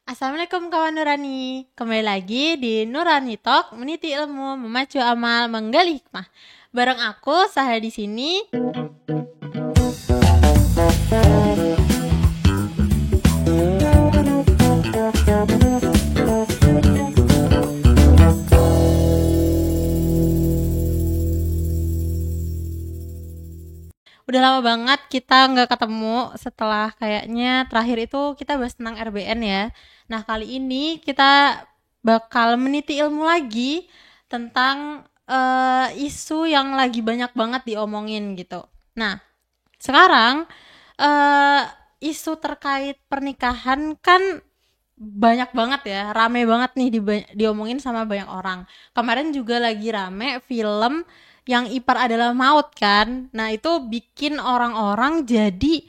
Assalamualaikum kawan Nurani. Kembali lagi di Nurani Talk, meniti ilmu, memacu amal, menggali hikmah. Bareng aku Saha di sini. Udah lama banget kita nggak ketemu setelah kayaknya terakhir itu kita bahas tentang RBN ya. Nah kali ini kita bakal meniti ilmu lagi tentang isu yang lagi banyak banget diomongin gitu. Nah sekarang eh isu terkait pernikahan kan banyak banget ya, rame banget nih diomongin sama banyak orang. Kemarin juga lagi rame film yang Ipar Adalah Maut kan. Nah, itu bikin orang-orang jadi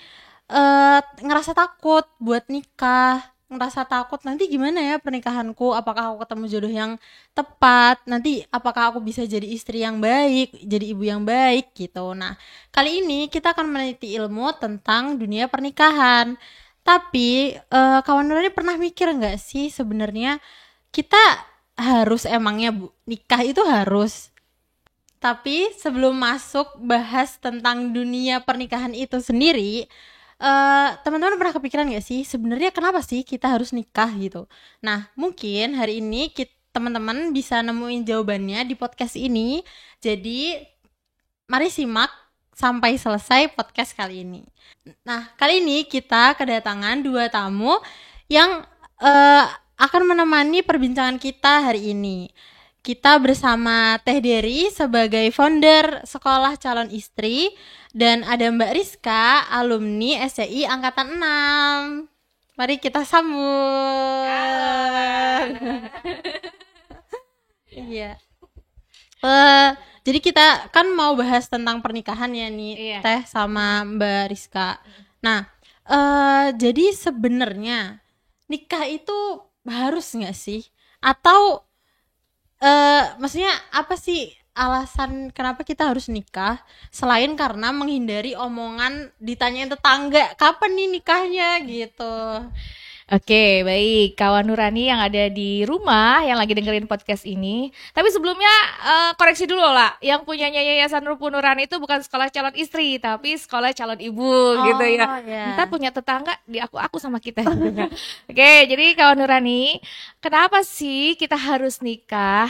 ngerasa takut buat nikah, ngerasa takut nanti gimana ya pernikahanku, apakah aku ketemu jodoh yang tepat, nanti apakah aku bisa jadi istri yang baik, jadi ibu yang baik gitu. Nah, kali ini kita akan meneliti ilmu tentang dunia pernikahan. Tapi kawan Nurani pernah mikir nggak sih sebenarnya kita harus emangnya nikah itu harus. Tapi sebelum masuk bahas tentang dunia pernikahan itu sendiri, teman-teman pernah kepikiran nggak sih sebenarnya kenapa sih kita harus nikah gitu? Nah mungkin hari ini teman-teman bisa nemuin jawabannya di podcast ini. Jadi mari simak sampai selesai podcast kali ini. Nah, kali ini kita kedatangan dua tamu yang akan menemani perbincangan kita hari ini. Kita bersama Teh Dery sebagai founder Sekolah Calon Istri dan ada Mbak Rizka, alumni SCI Angkatan 6. Mari kita sambut. Iya. Jadi kita kan mau bahas tentang pernikahan ya nih, Iya. Teh sama Mbak Rizka. Nah, jadi sebenarnya nikah itu harus nggak sih? Atau maksudnya apa sih alasan kenapa kita harus nikah selain karena menghindari omongan ditanyain tetangga kapan nih nikahnya gitu. Oke, baik. Kawan Nurani yang ada di rumah yang lagi dengerin podcast ini. Tapi sebelumnya koreksi dulu lah. Yang punyanya Yayasan Rumpun Nurani itu bukan sekolah calon istri, tapi sekolah calon ibu gitu ya. Oh Ntar ya. punya tetangga di aku sama kita gitu kan. Oke, jadi kawan Nurani, kenapa sih kita harus nikah?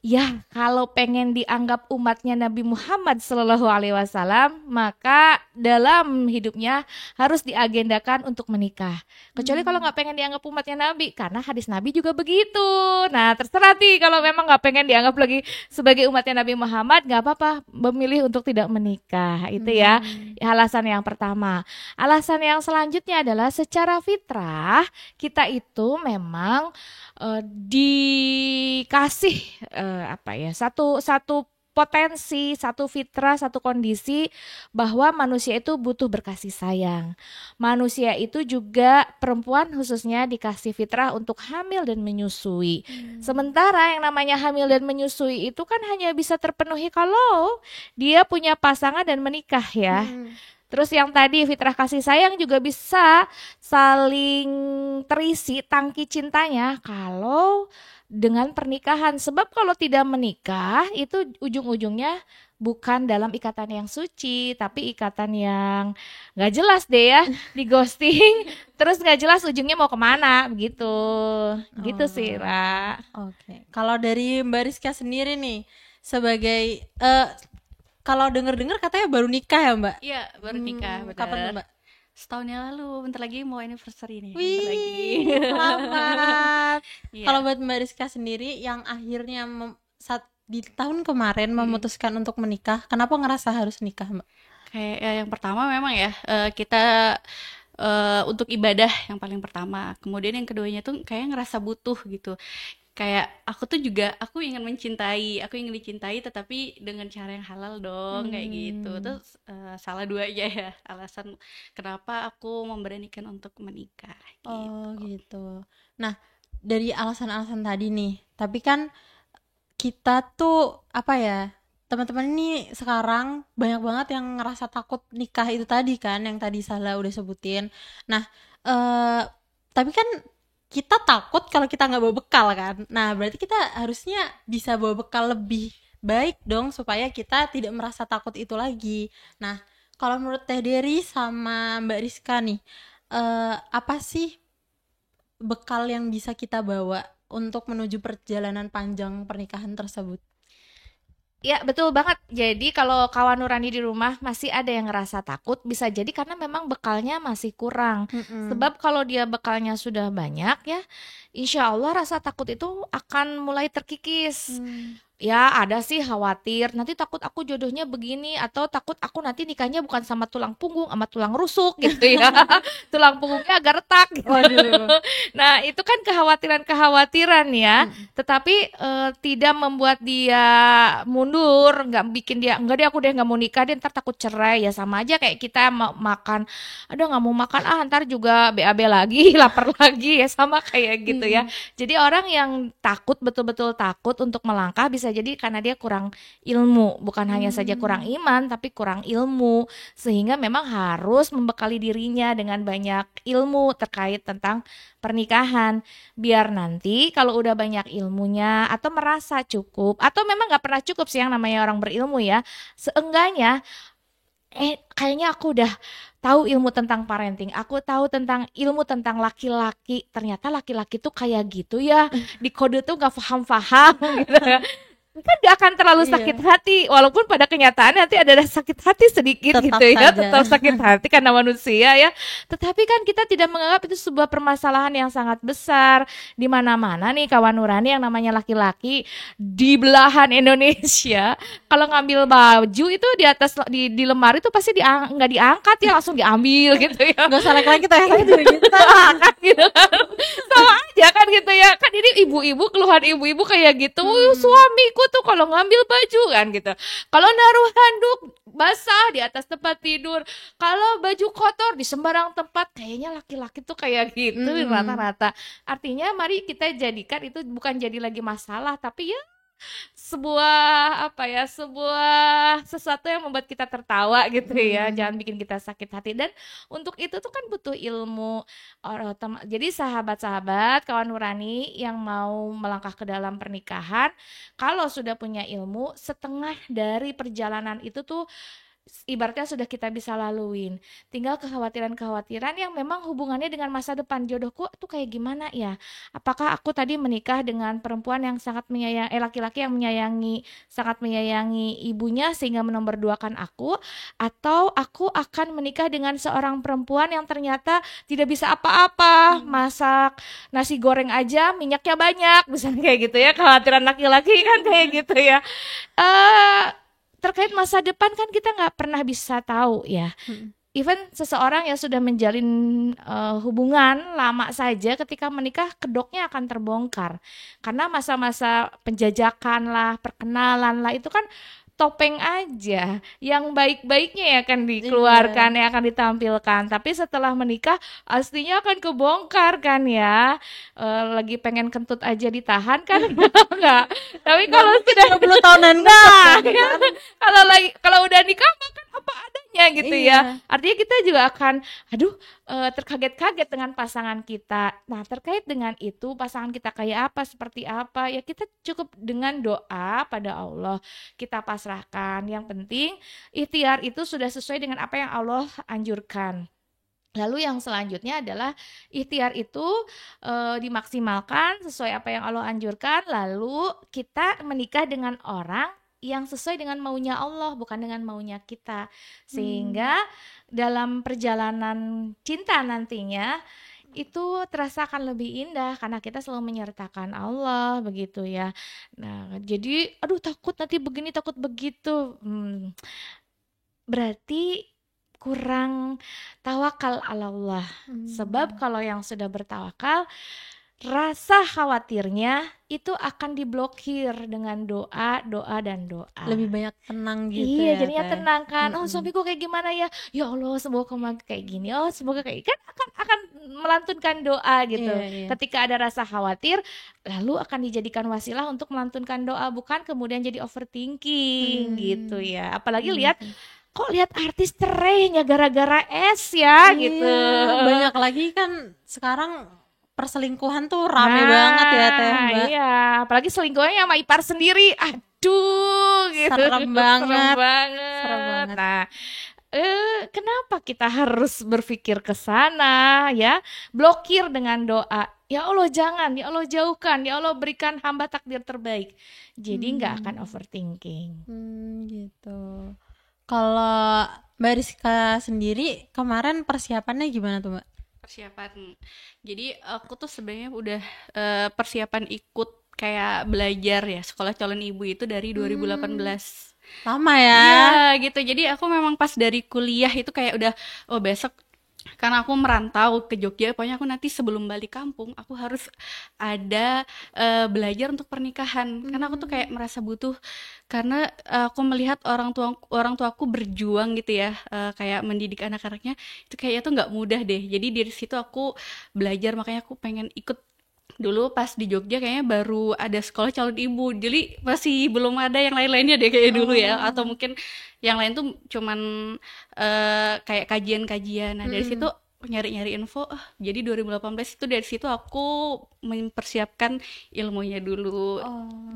Ya, kalau pengen dianggap umatnya Nabi Muhammad Sallallahu Alaihi Wasallam, maka dalam hidupnya harus diagendakan untuk menikah. Kecuali kalau nggak pengen dianggap umatnya Nabi, karena hadis Nabi juga begitu. Nah, terserah nih kalau memang nggak pengen dianggap lagi sebagai umatnya Nabi Muhammad, nggak apa-apa memilih untuk tidak menikah. Itu ya alasan yang pertama. Alasan yang selanjutnya adalah secara fitrah kita itu memang dikasih apa ya satu satu potensi, satu fitrah, satu kondisi bahwa manusia itu butuh berkasih sayang. Manusia itu juga perempuan khususnya dikasih fitrah untuk hamil dan menyusui. Sementara yang namanya hamil dan menyusui itu kan hanya bisa terpenuhi kalau dia punya pasangan dan menikah ya. Terus yang tadi fitrah kasih sayang juga bisa saling terisi tangki cintanya kalau dengan pernikahan. Sebab kalau tidak menikah itu ujung-ujungnya bukan dalam ikatan yang suci, tapi ikatan yang nggak jelas deh ya, di ghosting, terus nggak jelas ujungnya mau kemana, begitu. Gitu sih, Oh, Ra. oke. Kalau dari Mbak Rizka sendiri nih, sebagai kalau denger-dengar katanya baru nikah ya Mbak? Iya, baru nikah, Kapan tuh bener. Mbak? Setahun yang lalu, bentar lagi mau anniversary nih, bentar lagi. Wih, selamat. Iya. Kalau buat Mbak Rizka sendiri yang akhirnya di tahun kemarin Mm-mm. memutuskan untuk menikah, kenapa ngerasa harus nikah Mbak? Kayak yang pertama memang ya, kita untuk ibadah yang paling pertama. Kemudian yang keduanya tuh kayak ngerasa butuh gitu. Kayak aku tuh juga aku ingin mencintai, aku ingin dicintai tetapi dengan cara yang halal dong kayak gitu. Hmm. Terus salah dua aja ya alasan kenapa aku memberanikan untuk menikah Oh gitu. gitu. Nah, dari alasan-alasan tadi nih, tapi kan kita tuh apa ya, teman-teman ini sekarang banyak banget yang ngerasa takut nikah itu tadi kan, yang tadi Salah udah sebutin. Nah, tapi kan kita takut kalau kita nggak bawa bekal kan. Nah, berarti kita harusnya bisa bawa bekal lebih baik dong supaya kita tidak merasa takut itu lagi. Nah, kalau menurut Teh Dery sama Mbak Rizka nih, apa sih bekal yang bisa kita bawa untuk menuju perjalanan panjang pernikahan tersebut? Ya betul banget. Jadi kalau kawan Nurani di rumah masih ada yang ngerasa takut, bisa jadi karena memang bekalnya masih kurang. Sebab kalau dia bekalnya sudah banyak ya, insya Allah rasa takut itu akan mulai terkikis. Ya ada sih khawatir, nanti takut aku jodohnya begini, atau takut aku nanti nikahnya bukan sama tulang punggung, sama tulang rusuk gitu ya. Tulang punggungnya agak retak gitu. Waduh. Nah itu kan kekhawatiran-kekhawatiran ya. Tetapi tidak membuat dia mundur, nggak bikin dia enggak deh aku deh nggak mau nikah deh ntar takut cerai. Ya sama aja kayak kita makan, aduh nggak mau makan ntar juga BAB lagi lapar lagi, ya sama kayak gitu ya. Jadi orang yang takut, betul-betul takut untuk melangkah bisa jadi karena dia kurang ilmu, bukan hanya saja kurang iman tapi kurang ilmu, sehingga memang harus membekali dirinya dengan banyak ilmu terkait tentang pernikahan, biar nanti kalau udah banyak ilmunya atau merasa cukup atau memang nggak pernah cukup sih yang namanya orang berilmu ya, seenggaknya kayaknya aku udah tahu ilmu tentang parenting, aku tahu tentang ilmu tentang laki-laki, ternyata laki-laki tuh kayak gitu ya, di kode tuh nggak paham-paham gitu kan, gak akan terlalu sakit hati, walaupun pada kenyataannya nanti ada sakit hati sedikit Tetap gitu ya, saja. tetap sakit hati karena manusia ya. Tetapi kan kita tidak menganggap itu sebuah permasalahan yang sangat besar. Di mana-mana nih kawan Nurani yang namanya laki-laki di belahan Indonesia, kalau ngambil baju itu di atas di lemari itu pasti nggak diangkat ya, langsung diambil gitu ya. Gak usah laki-laki kita yang diri kita. Kan gitu kan. Sama aja kan gitu ya. Kan ini ibu-ibu, keluhan ibu-ibu kayak gitu. Suamiku tuh kalau ngambil baju kan gitu. Kalau naruh handuk basah di atas tempat tidur. Kalau baju kotor di sembarang tempat. Kayaknya laki-laki tuh kayak gitu rata-rata. Artinya mari kita jadikan itu bukan jadi lagi masalah, tapi ya sebuah sesuatu yang membuat kita tertawa gitu ya, jangan bikin kita sakit hati. Dan untuk itu tuh kan butuh ilmu. Jadi sahabat-sahabat kawan Nurani yang mau melangkah ke dalam pernikahan, kalau sudah punya ilmu, setengah dari perjalanan itu tuh ibaratnya sudah kita bisa laluin. Tinggal kekhawatiran-kekhawatiran yang memang hubungannya dengan masa depan, jodohku tuh kayak gimana ya? Apakah aku tadi menikah dengan perempuan yang sangat menyayangi, laki-laki yang sangat menyayangi ibunya sehingga menomorduakan aku, atau aku akan menikah dengan seorang perempuan yang ternyata tidak bisa apa-apa, masak nasi goreng aja minyaknya banyak, misalnya kayak gitu ya. Kekhawatiran laki-laki kan kayak gitu ya. Terkait masa depan kan kita nggak pernah bisa tahu ya. Even seseorang yang sudah menjalin hubungan lama saja, ketika menikah kedoknya akan terbongkar. Karena masa-masa penjajakan lah, perkenalan lah, itu kan topeng aja, yang baik-baiknya ya akan dikeluarkan, ya akan ditampilkan. Tapi setelah menikah aslinya akan kebongkar kan ya. Lagi pengen kentut aja ditahan kan enggak. Tapi kalau sudah 20 tahunan kalau udah nikah makan apa adanya gitu ya. Artinya kita juga akan terkaget-kaget dengan pasangan kita. Nah, terkait dengan itu, pasangan kita kayak apa, seperti apa, ya kita cukup dengan doa pada Allah, kita pasrahkan. Yang penting ikhtiar itu sudah sesuai dengan apa yang Allah anjurkan. Lalu yang selanjutnya adalah ikhtiar itu dimaksimalkan sesuai apa yang Allah anjurkan. Lalu kita menikah dengan orang yang sesuai dengan maunya Allah, bukan dengan maunya kita. Sehingga dalam perjalanan cinta nantinya itu terasa akan lebih indah karena kita selalu menyertakan Allah begitu ya. Nah, jadi takut nanti begini, takut begitu. Berarti kurang tawakal ala Allah. Sebab kalau yang sudah bertawakal, rasa khawatirnya itu akan diblokir dengan doa, dan doa. Lebih banyak tenang gitu. Iya, jadinya tenang kan. Suamiku kayak gimana ya? Ya Allah, semoga kayak gini. Semoga kayak kan akan melantunkan doa gitu. Ketika ada rasa khawatir, lalu akan dijadikan wasilah untuk melantunkan doa, bukan kemudian jadi overthinking gitu ya. Apalagi lihat artis cerainya gara-gara es ya gitu. Banyak lagi kan sekarang perselingkuhan tuh rame banget ya Teh Mbak. Iya, apalagi selingkuhnya sama ipar sendiri. Aduh, gitu. Serem banget. Serem banget. Nah, kenapa kita harus berpikir ke sana ya? Blokir dengan doa. Ya Allah jangan, ya Allah jauhkan, ya Allah berikan hamba takdir terbaik. Jadi nggak akan overthinking. Gitu. Kalau Mbak Rizka sendiri kemarin persiapannya gimana tuh Mbak? Persiapan. Jadi aku tuh sebenarnya udah persiapan ikut kayak belajar ya sekolah calon ibu itu dari 2018. Lama ya? Iya gitu. Jadi aku memang pas dari kuliah itu kayak udah besok karena aku merantau ke Jogja, pokoknya aku nanti sebelum balik kampung aku harus ada belajar untuk pernikahan. Karena aku tuh kayak merasa butuh karena aku melihat orang tuaku berjuang gitu ya, kayak mendidik anak-anaknya itu kayaknya tuh nggak mudah deh. Jadi dari situ aku belajar, makanya aku pengen ikut. Dulu pas di Jogja kayaknya baru ada sekolah calon ibu, jadi masih belum ada yang lain-lainnya deh kayak dulu ya, atau mungkin yang lain tuh cuman kayak kajian-kajian. Nah dari situ nyari-nyari info, jadi 2018 itu dari situ aku mempersiapkan ilmunya dulu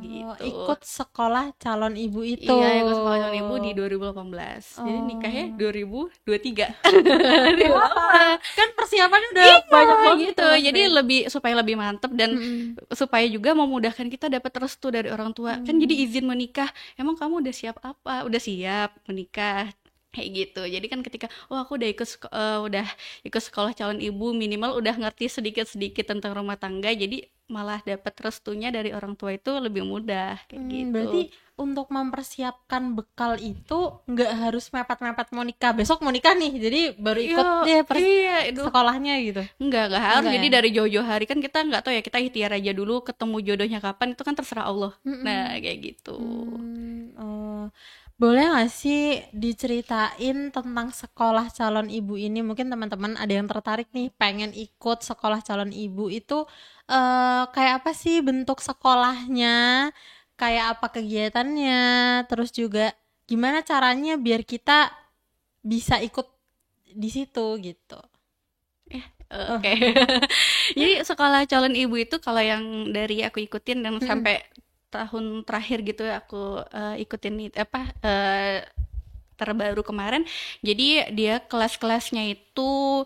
gitu. Ikut sekolah calon ibu itu. Iya, ikut sekolah calon ibu di 2018. Jadi nikahnya 2023. Lama. Kan persiapannya udah banyak banget gitu. Jadi supaya lebih mantep dan supaya juga memudahkan kita dapat restu dari orang tua. Kan jadi izin menikah, emang kamu udah siap apa? Udah siap menikah kayak gitu. Jadi kan ketika aku udah ikut sekolah calon ibu, minimal udah ngerti sedikit-sedikit tentang rumah tangga, jadi malah dapat restunya dari orang tua itu lebih mudah kayak gitu. Berarti untuk mempersiapkan bekal itu nggak harus mepet-mepet mau nikah, besok mau nikah nih jadi baru ikut deh sekolahnya gitu. Enggak harus. Jadi dari jauh-jauh hari kan kita nggak tahu ya, kita ikhtiar aja dulu, ketemu jodohnya kapan itu kan terserah Allah. Nah kayak gitu. Boleh gak sih diceritain tentang sekolah calon ibu ini? Mungkin teman-teman ada yang tertarik nih pengen ikut sekolah calon ibu itu, kayak apa sih bentuk sekolahnya, kayak apa kegiatannya, terus juga gimana caranya biar kita bisa ikut di situ gitu. Oke. Jadi sekolah calon ibu itu kalau yang dari aku ikutin dan sampai tahun terakhir gitu aku ikutin terbaru kemarin. Jadi dia kelas-kelasnya itu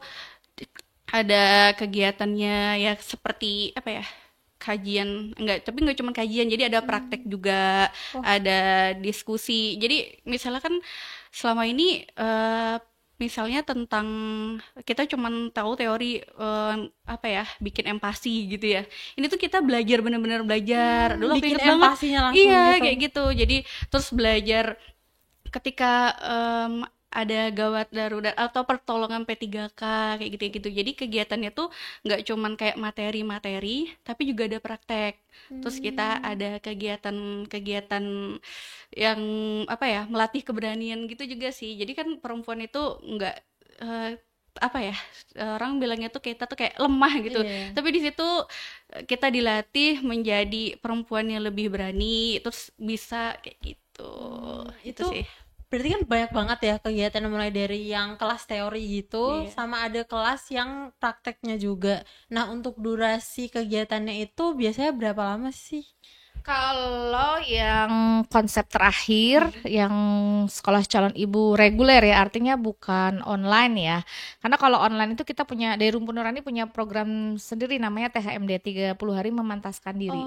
ada kegiatannya ya seperti apa ya, kajian, tapi nggak cuma kajian, jadi ada praktek juga, ada diskusi. Jadi misalnya kan selama ini misalnya tentang kita cuman tahu teori bikin empati gitu ya. Ini tuh kita belajar bener-bener belajar. Dulu aku bikin inget banget. empatinya langsung Iya, gitu. kayak gitu. Jadi terus belajar ketika ada gawat darurat atau pertolongan P3K kayak gitu-gitu. Jadi kegiatannya tuh nggak cuman kayak materi-materi, tapi juga ada praktek. Terus kita ada kegiatan-kegiatan yang melatih keberanian gitu juga sih. Jadi kan perempuan itu nggak orang bilangnya tuh kita tuh kayak lemah gitu. Tapi di situ kita dilatih menjadi perempuan yang lebih berani, terus bisa kayak gitu. Itu sih. Berarti kan banyak banget ya kegiatan, mulai dari yang kelas teori gitu, sama ada kelas yang prakteknya juga. Nah untuk durasi kegiatannya itu biasanya berapa lama sih? Kalau yang konsep terakhir yang sekolah calon ibu reguler ya, artinya bukan online ya. Karena kalau online itu kita punya, dari Rumpun Nurani punya program sendiri namanya THMD, 30 hari memantaskan diri.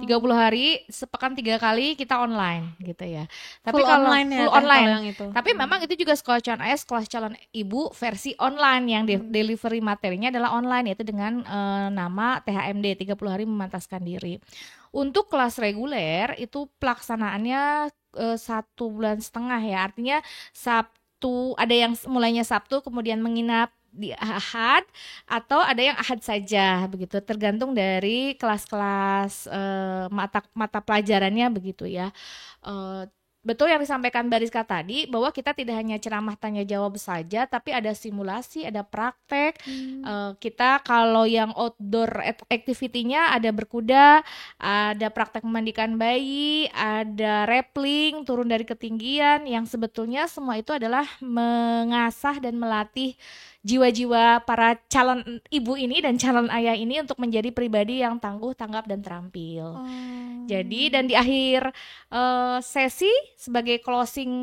30 hari, sepekan 3 kali kita online gitu ya. Tapi kalau full online yang itu. Tapi memang itu juga sekolah calon ayah, sekolah calon ibu versi online yang delivery materinya adalah online, yaitu dengan nama THMD, 30 hari memantaskan diri. Untuk kelas reguler itu pelaksanaannya 1,5 bulan ya, artinya Sabtu, ada yang mulainya Sabtu kemudian menginap di Ahad, atau ada yang Ahad saja begitu, tergantung dari kelas-kelas mata pelajarannya begitu ya. Betul yang disampaikan Mbak Rizka tadi, bahwa kita tidak hanya ceramah tanya jawab saja, tapi ada simulasi, ada praktek. Kita kalau yang outdoor activity-nya ada berkuda, ada praktek memandikan bayi, ada rappelling, turun dari ketinggian, yang sebetulnya semua itu adalah mengasah dan melatih jiwa-jiwa para calon ibu ini dan calon ayah ini untuk menjadi pribadi yang tangguh, tanggap dan terampil. Oh. Jadi dan di akhir sesi sebagai closing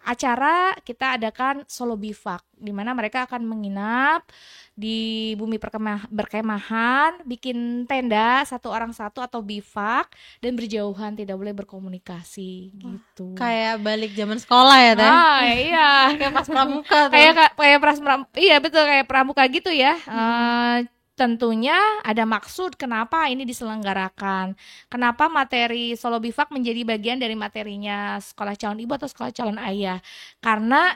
acara kita adakan solo bivak di mana mereka akan menginap di bumi berkemahan, bikin tenda satu orang satu atau bivak dan berjauhan, tidak boleh berkomunikasi gitu. Kayak balik zaman sekolah ya Teh. Ah iya, Kayak pas pramuka tuh. kayak iya betul kayak pramuka gitu ya. Tentunya ada maksud kenapa ini diselenggarakan. Kenapa materi solo bivak menjadi bagian dari materinya sekolah calon ibu atau sekolah calon ayah. Karena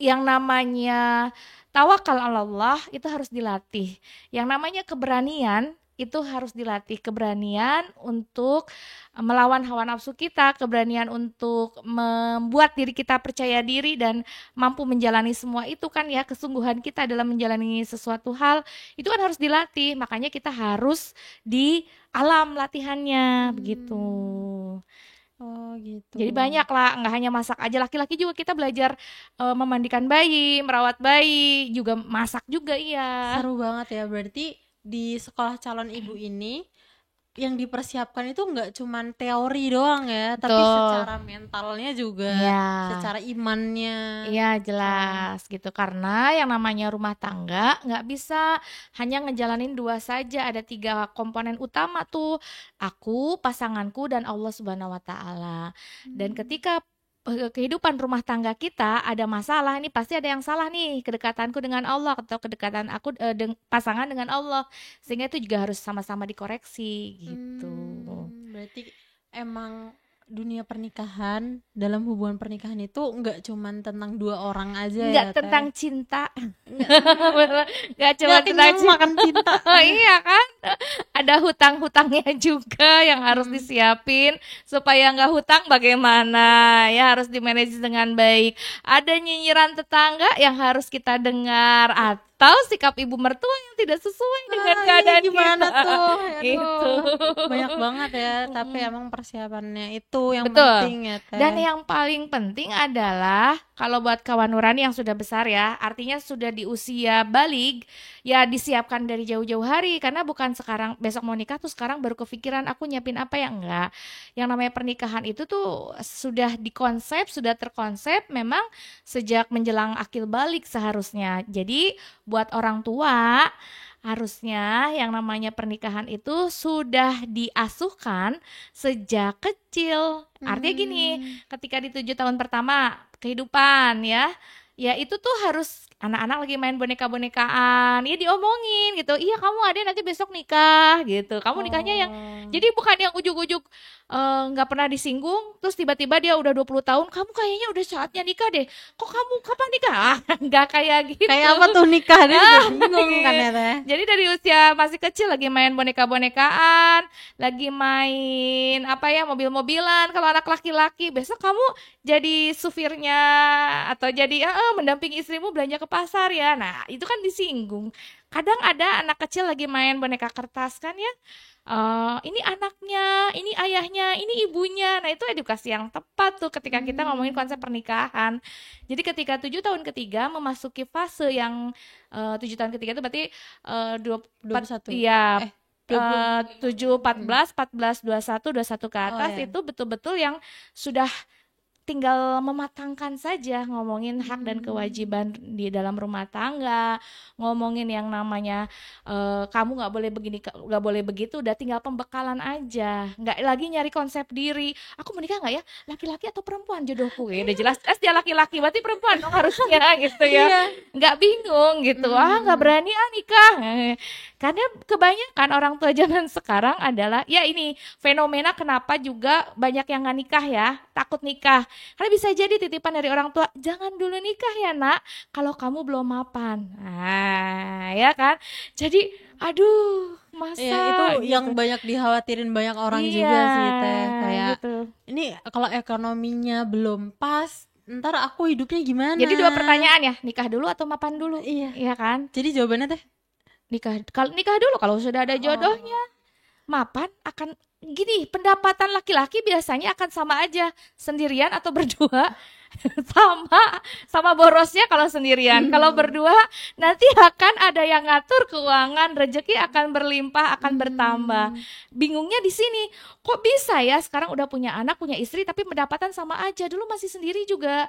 yang namanya tawakal ala Allah itu harus dilatih. Yang namanya keberanian itu harus dilatih. Keberanian untuk melawan hawa nafsu kita, keberanian untuk membuat diri kita percaya diri dan mampu menjalani semua itu kan ya, kesungguhan kita dalam menjalani sesuatu hal itu kan harus dilatih. Makanya kita harus di alam latihannya begitu. Oh gitu. Jadi banyak lah, nggak hanya masak aja. Laki-laki juga kita belajar memandikan bayi, merawat bayi, juga masak juga iya. Seru banget ya, berarti di sekolah calon ibu ini yang dipersiapkan itu nggak cuman teori doang ya, tapi Betul. secara mentalnya juga, Iya. secara imannya. Iya jelas gitu, karena yang namanya rumah tangga nggak bisa hanya ngejalanin dua saja, ada 3 komponen utama tuh, aku, pasanganku dan Allah Subhanahu Wa Taala. Dan ketika kehidupan rumah tangga kita ada masalah, ini pasti ada yang salah nih, kedekatanku dengan Allah atau kedekatan aku pasangan dengan Allah, sehingga itu juga harus sama-sama dikoreksi gitu. Berarti emang dunia pernikahan, dalam hubungan pernikahan itu nggak cuman tentang 2 orang aja Nggak ya, Teh? tentang cinta, nggak cuma Nggak tentang kenyang makan cinta. Iya kan, ada hutang-hutangnya juga yang harus disiapin supaya nggak hutang bagaimana ya, harus dimanage dengan baik. Ada nyinyiran tetangga yang harus kita dengar atau sikap ibu mertua yang tidak sesuai dengan Ah, keadaan ini gimana kita. tuh? Aduh, Gitu. banyak banget ya, tapi emang persiapannya itu yang Betul. penting ya, Teh. Dan yang paling penting adalah kalau buat kawan nurani yang sudah besar ya, artinya sudah di usia balik, ya disiapkan dari jauh-jauh hari, karena bukan sekarang besok mau nikah tuh sekarang baru kepikiran aku nyiapin apa ya, enggak. Yang namanya pernikahan itu tuh sudah dikonsep, sudah terkonsep memang sejak menjelang akil balik seharusnya. Jadi buat orang tua harusnya yang namanya pernikahan itu sudah diasuhkan sejak kecil. Artinya gini, ketika di 7 tahun pertama kehidupan ya itu tuh harus anak-anak lagi main boneka-bonekaan, ya diomongin gitu. Iya kamu adek nanti besok nikah gitu. Kamu nikahnya yang jadi bukan yang ujuk-ujuk nggak pernah disinggung, terus tiba-tiba dia udah 20 tahun, kamu kayaknya udah saatnya nikah deh. Kok kamu kapan nikah? Nggak kayak gitu. Kayak apa tuh nikah? Dia juga bingung kan ya, Teh? Jadi dari usia masih kecil lagi main boneka-bonekaan, lagi main apa ya, mobil-mobilan. Kalau anak laki-laki, besok kamu jadi supirnya atau jadi mendampingi istrimu belanja ke pasar ya. Nah, itu kan disinggung. Kadang ada anak kecil lagi main boneka kertas kan ya. Ini anaknya, ini ayahnya, ini ibunya. Nah, itu edukasi yang tepat tuh ketika kita ngomongin konsep pernikahan. Jadi ketika 7 tahun ketiga memasuki fase yang 7 tahun ketiga itu berarti 21. Iya. 20. 7, 14, 14, 21, 21 ke atas ya. itu betul-betul yang sudah tinggal mematangkan saja ngomongin hak dan kewajiban di dalam rumah tangga, ngomongin yang namanya kamu nggak boleh begini, nggak boleh begitu, udah tinggal pembekalan aja, nggak lagi nyari konsep diri. Aku menikah nggak ya, laki-laki atau perempuan jodohku ya, udah jelas dia laki-laki berarti perempuan dong harusnya gitu ya, nggak bingung gitu, nggak berani nikah. Karena kebanyakan orang tua zaman sekarang adalah ya ini fenomena kenapa juga banyak yang nggak nikah ya, takut nikah. Karena bisa jadi titipan dari orang tua, jangan dulu nikah ya nak, kalau kamu belum mapan. Nah, ya kan? Jadi, aduh, masa Ya, itu gitu. yang banyak dikhawatirin banyak orang Iya, juga sih, Teh. Kayak gitu. ini kalau ekonominya belum pas, ntar aku hidupnya gimana? Jadi 2 pertanyaan ya, nikah dulu atau mapan dulu? Iya. Iya kan? Jadi jawabannya, Teh? Nikah dulu kalau sudah ada jodohnya. Mapan akan gini, pendapatan laki-laki biasanya akan sama aja, sendirian atau berdua sama borosnya kalau sendirian. Kalau berdua nanti akan ada yang ngatur keuangan, rezeki akan berlimpah, akan bertambah. Bingungnya di sini, kok bisa ya sekarang udah punya anak, punya istri tapi pendapatan sama aja. Dulu masih sendiri juga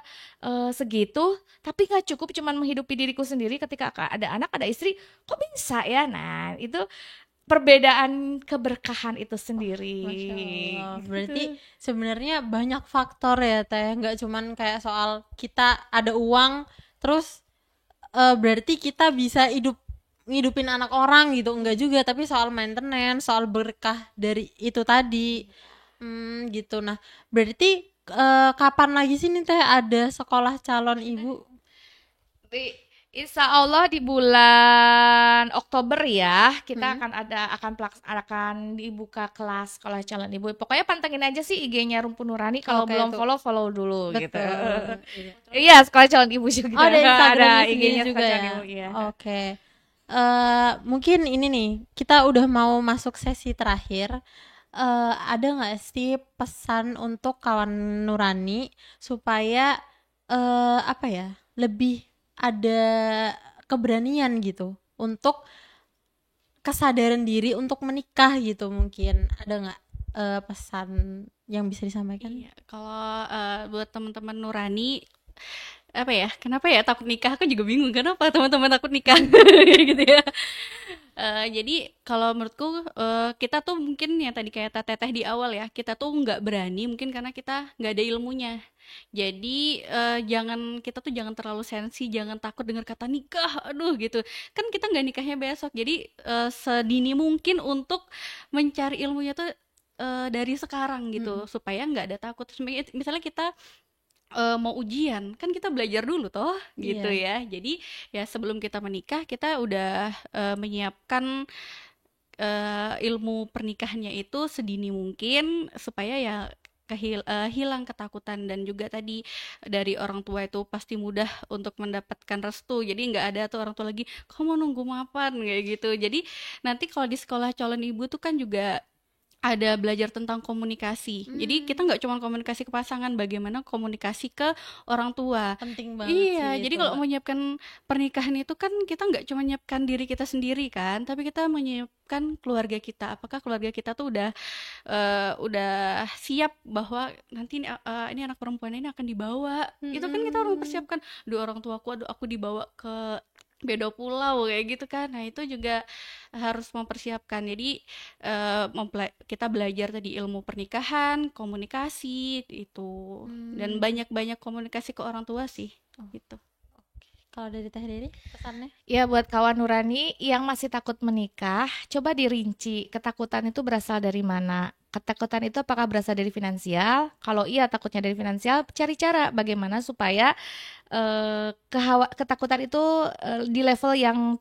segitu, tapi nggak cukup cuman menghidupi diriku sendiri ketika ada anak, ada istri. Kok bisa ya? Nah, itu perbedaan keberkahan itu sendiri. Masya Allah. Gitu. Berarti sebenarnya banyak faktor ya Teh, nggak cuman kayak soal kita ada uang terus berarti kita bisa ngidupin anak orang gitu, enggak juga, tapi soal maintenance, soal berkah dari itu tadi. Gitu. Nah, berarti kapan lagi sih nih Teh ada sekolah calon ibu? Insya Allah di bulan Oktober ya kita akan dibuka kelas sekolah calon ibu. Pokoknya pantengin aja sih IG-nya Rumpun Nurani. Kalau Oke, belum tuh. follow dulu gitu. Betul. Iya. Iya, sekolah calon ibu juga. Oh, ada Instagramnya Ada sendiri IG-nya juga sekolah ya. calon ibu, iya. Oke. Mungkin ini nih, kita udah mau masuk sesi terakhir. Ada nggak sih pesan untuk kawan Nurani supaya apa ya, lebih ada keberanian gitu untuk kesadaran diri untuk menikah gitu, mungkin ada nggak pesan yang bisa disampaikan? Iya, kalau buat teman-teman Nurani, apa ya? Kenapa ya takut nikah? Aku juga bingung. Kenapa teman-teman takut nikah? Kayak gitu ya. Jadi kalau menurutku kita tuh mungkin yang tadi kayak Teteh di awal ya, kita tuh nggak berani mungkin karena kita nggak ada ilmunya. Jadi kita tuh jangan terlalu sensi, jangan takut dengar kata nikah, aduh gitu. Kan kita nggak nikahnya besok. Jadi sedini mungkin untuk mencari ilmunya tuh dari sekarang gitu, supaya nggak ada takut. Terus misalnya kita mau ujian, kan kita belajar dulu toh, gitu ya. Jadi ya sebelum kita menikah, kita udah menyiapkan ilmu pernikahannya itu sedini mungkin supaya ya hilang ketakutan, dan juga tadi dari orang tua itu pasti mudah untuk mendapatkan restu. Jadi nggak ada tuh orang tua lagi, kamu nunggu mapan kayak gitu. Jadi nanti kalau di sekolah calon ibu tuh kan juga ada belajar tentang komunikasi. Jadi kita nggak cuma komunikasi ke pasangan, bagaimana komunikasi ke orang tua. Penting banget Iya, sih jadi itu, kalau Mbak. menyiapkan pernikahan itu kan kita nggak cuma menyiapkan diri kita sendiri kan, tapi kita menyiapkan keluarga kita. Apakah keluarga kita tuh udah siap bahwa nanti ini anak perempuan ini akan dibawa. Itu kan kita harus mempersiapkan, aduh orang tuaku, aduh aku dibawa ke beda pulau kayak gitu kan. Nah, itu juga harus mempersiapkan. Jadi kita belajar tadi ilmu pernikahan, komunikasi itu, dan banyak-banyak komunikasi ke orang tua sih, gitu. Kalau dari Teh Riri pesannya? Ya buat kawan Nurani yang masih takut menikah, coba dirinci ketakutan itu berasal dari mana. Ketakutan itu apakah berasal dari finansial? Kalau iya takutnya dari finansial, cari cara bagaimana supaya ketakutan itu di level yang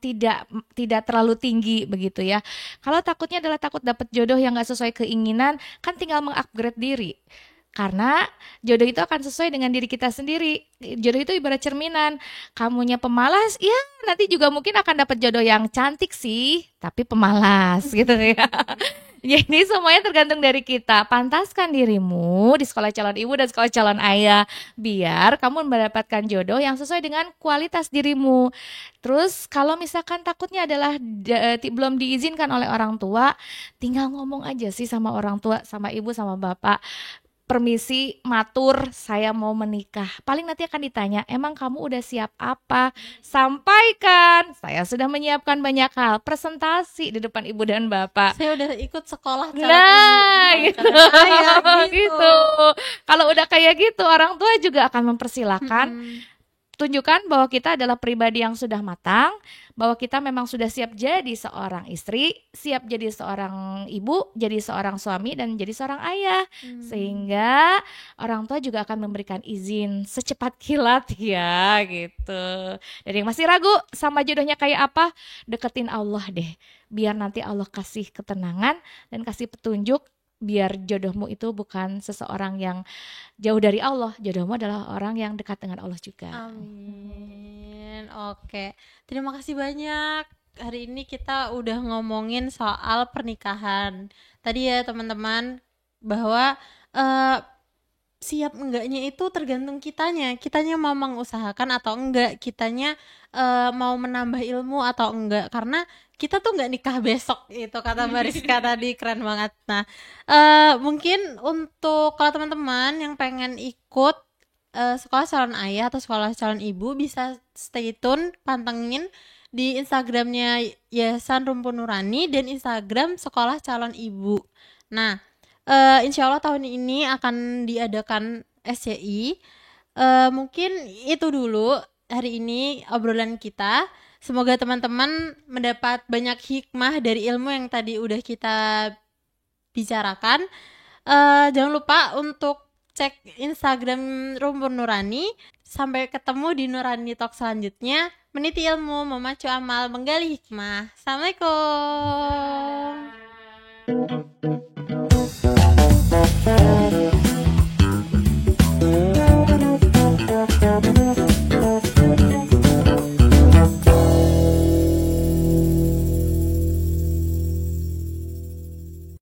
tidak terlalu tinggi begitu ya. Kalau takutnya adalah takut dapat jodoh yang nggak sesuai keinginan, kan tinggal mengupgrade diri. Karena jodoh itu akan sesuai dengan diri kita sendiri. Jodoh itu ibarat cerminan. Kamunya pemalas, ya nanti juga mungkin akan dapat jodoh yang cantik sih, tapi pemalas gitu ya. Jadi semuanya tergantung dari kita. Pantaskan dirimu di sekolah calon ibu dan sekolah calon ayah, biar kamu mendapatkan jodoh yang sesuai dengan kualitas dirimu. Terus kalau misalkan takutnya adalah belum diizinkan oleh orang tua, tinggal ngomong aja sih sama orang tua, sama ibu, sama bapak. Permisi, matur, saya mau menikah. Paling nanti akan ditanya, emang kamu udah siap apa? Sampaikan, saya sudah menyiapkan banyak hal. Presentasi di depan ibu dan bapak. Saya udah ikut sekolah calon Nah, ibu. gitu. Ayah, Gitu. Kalau udah kayak gitu, orang tua juga akan mempersilahkan. Tunjukkan bahwa kita adalah pribadi yang sudah matang, bahwa kita memang sudah siap jadi seorang istri, siap jadi seorang ibu, jadi seorang suami, dan jadi seorang ayah. Sehingga orang tua juga akan memberikan izin secepat kilat ya gitu. Dan yang masih ragu sama jodohnya kayak apa, deketin Allah deh. Biar nanti Allah kasih ketenangan dan kasih petunjuk, biar jodohmu itu bukan seseorang yang jauh dari Allah, jodohmu adalah orang yang dekat dengan Allah juga. Amin. Oke, terima kasih banyak. Hari ini kita udah ngomongin soal pernikahan. Tadi ya teman-teman, bahwa siap enggaknya itu tergantung kitanya mau mengusahakan atau enggak, kitanya mau menambah ilmu atau enggak, karena kita tuh nggak nikah besok, itu kata Mbak Rizka tadi keren banget. Nah, mungkin untuk kalau teman-teman yang pengen ikut sekolah calon ayah atau sekolah calon ibu, bisa stay tune, pantengin di Instagramnya Yayasan Rumpun Nurani dan Instagram Sekolah Calon Ibu. Nah, insya Allah tahun ini akan diadakan SCI. Mungkin itu dulu hari ini obrolan kita. Semoga teman-teman mendapat banyak hikmah dari ilmu yang tadi udah kita bicarakan. Jangan lupa untuk cek Instagram Rumpun Nurani. Sampai ketemu di Nurani Talk selanjutnya. Meniti ilmu, memacu amal, menggali hikmah. Assalamualaikum.